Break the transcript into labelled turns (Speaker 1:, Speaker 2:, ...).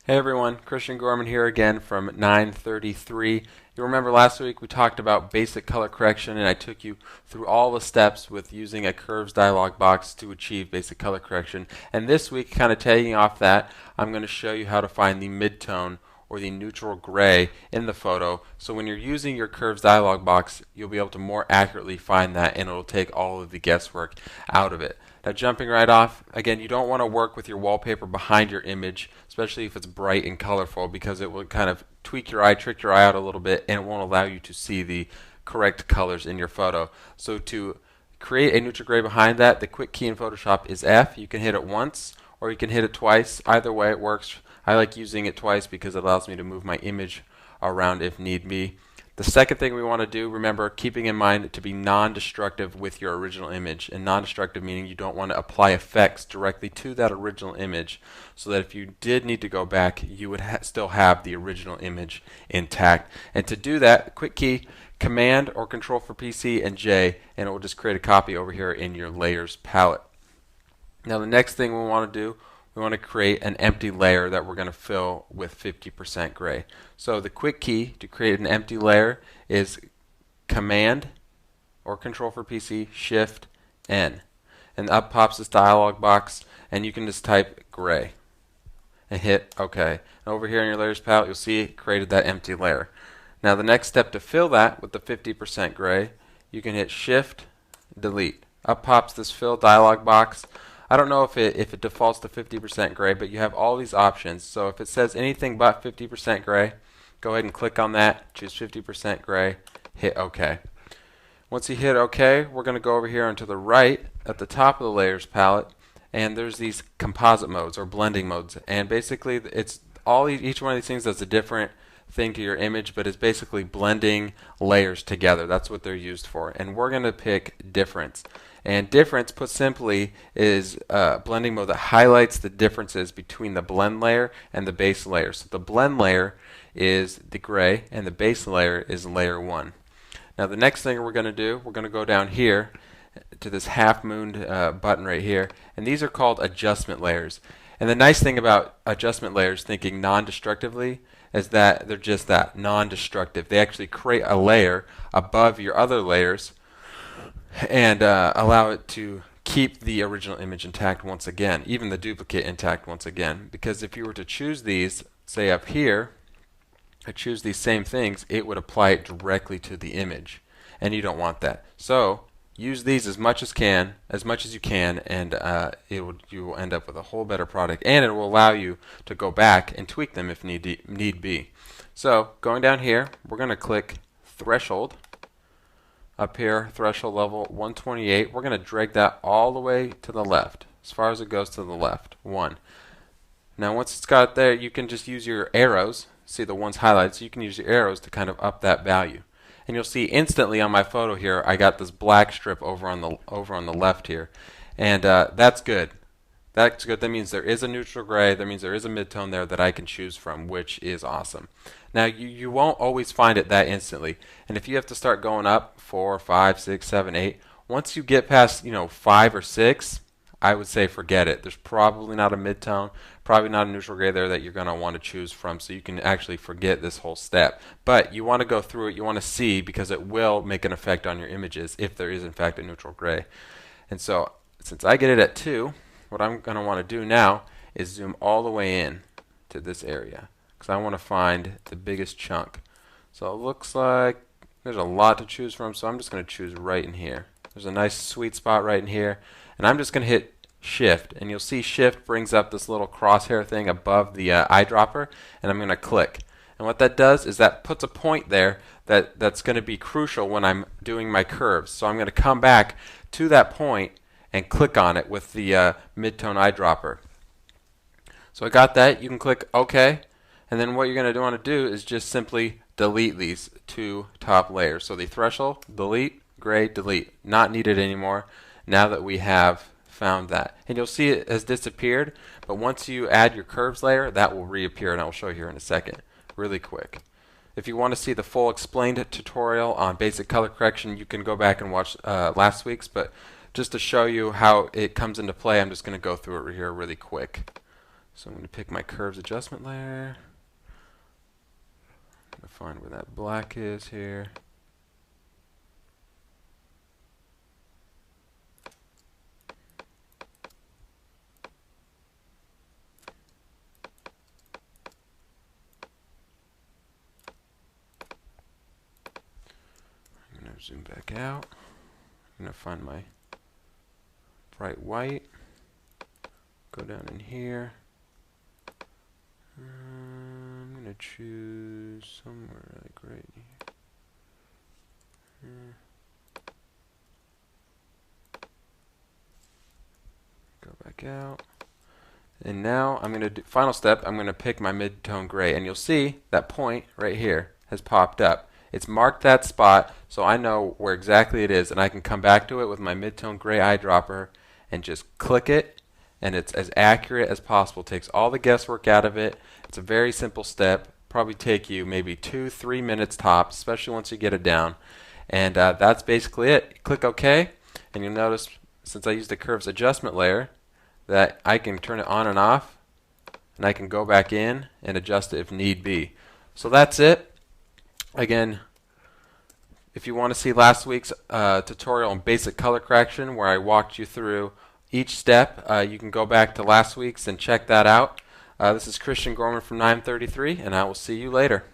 Speaker 1: Hey everyone, Kristian Gorman here again from 933. You remember last week we talked about basic color correction and I took you through all the steps with using a curves dialog box to achieve basic color correction. And this week, kind of tagging off that, I'm going to show you how to find the midtone or the neutral gray in the photo. So when you're using your curves dialog box, you'll be able to more accurately find that and it'll take all of the guesswork out of it. Now jumping right off, again, you don't want to work with your wallpaper behind your image, especially if it's bright and colorful, because it will kind of tweak your eye, trick your eye out a little bit, and it won't allow you to see the correct colors in your photo. So to create a neutral gray behind that, the quick key in Photoshop is F. You can hit it once or you can hit it twice. Either way it works. I like using it twice because it allows me to move my image around if need be. The second thing we want to do, remember, keeping in mind to be non-destructive with your original image. And non-destructive meaning you don't want to apply effects directly to that original image, so that if you did need to go back, you would still have the original image intact. And to do that, quick key, Command or Control for PC and J, and it will just create a copy over here in your layers palette. Now the next thing we want to do, we want to create an empty layer that we're going to fill with 50% gray. So the quick key to create an empty layer is Command or Control for PC, Shift N. And up pops this dialog box and you can just type gray and hit OK. And over here in your layers palette you'll see it created that empty layer. Now the next step to fill that with the 50% gray, you can hit Shift Delete. Up pops this fill dialog box. I don't know if it defaults to 50% gray, but you have all these options. So if it says anything but 50% gray, go ahead and click on that, choose 50% gray, hit OK. Once you hit OK, we're going to go over here and to the right at the top of the layers palette, and there's these composite modes or blending modes. And basically it's each one of these things does a different thing to your image, but it's basically blending layers together. That's what they're used for. And we're going to pick difference. And difference, put simply, is a blending mode that highlights the differences between the blend layer and the base layer. So the blend layer is the gray and the base layer is layer 1. Now the next thing we're going to do, we're going to go down here to this half-moon button right here, and these are called adjustment layers. And the nice thing about adjustment layers, thinking non-destructively, is that they're just that, non-destructive. They actually create a layer above your other layers and allow it to keep the original image intact once again, even the duplicate intact once again. Because if you were to choose these, say up here, I choose these same things, it would apply it directly to the image, and you don't want that. So use these as much as you can, and you will end up with a whole better product, and it will allow you to go back and tweak them if need be. So going down here, we're going to click Threshold. Up here, threshold level 128. We're going to drag that all the way to the left, as far as it goes to the left. 1. Now once it's got it there, you can just use your arrows. See the one's highlighted, so you can use your arrows to kind of up that value. And you'll see instantly on my photo here, I got this black strip over on the left here, and that's good. That's good. That means there is a neutral gray. That means there is a midtone there that I can choose from, which is awesome. Now you won't always find it that instantly, and if you have to start going up 4, 5, 6, 7, 8, once you get past 5 or 6, I would say forget it. There's probably not a midtone, probably not a neutral gray there that you're going to want to choose from, so you can actually forget this whole step. But you want to go through it, you want to see, because it will make an effect on your images if there is in fact a neutral gray. And so since I get it at 2, what I'm going to want to do now is zoom all the way in to this area, because I want to find the biggest chunk. So it looks like there's a lot to choose from, so I'm just going to choose right in here. There's a nice sweet spot right in here, and I'm just going to hit Shift, and you'll see Shift brings up this little crosshair thing above the eyedropper, and I'm going to click. And what that does is that puts a point there that's going to be crucial when I'm doing my curves. So I'm going to come back to that point and click on it with the midtone eyedropper. So I got that. You can click OK, and then what you're going to want to do is just simply delete these 2 top layers. So the threshold, delete, gray, delete. Not needed anymore now that we have found that. And you'll see it has disappeared, but once you add your curves layer, that will reappear, and I will show you here in a second really quick. If you want to see the full explained tutorial on basic color correction, you can go back and watch last week's, but just to show you how it comes into play, I'm just going to go through it here really quick. So I'm going to pick my curves adjustment layer. I'm going to find where that black is here. I'm going to zoom back out. I'm going to find my bright white. Go down in here. I'm going to choose somewhere like right here. Go back out. And now I'm going to do, final step, I'm going to pick my mid-tone gray. And you'll see that point right here has popped up. It's marked that spot, so I know where exactly it is, and I can come back to it with my mid-tone gray eyedropper and just click it, and it's as accurate as possible. It takes all the guesswork out of it. It's a very simple step. Probably take you maybe 2-3 minutes tops, especially once you get it down. And that's basically it. Click OK, and you'll notice, since I used the curves adjustment layer, that I can turn it on and off, and I can go back in and adjust it if need be. So that's it. Again, if you want to see last week's tutorial on basic color correction where I walked you through each step, you can go back to last week's and check that out. This is Kristian Gorman from 933, and I will see you later.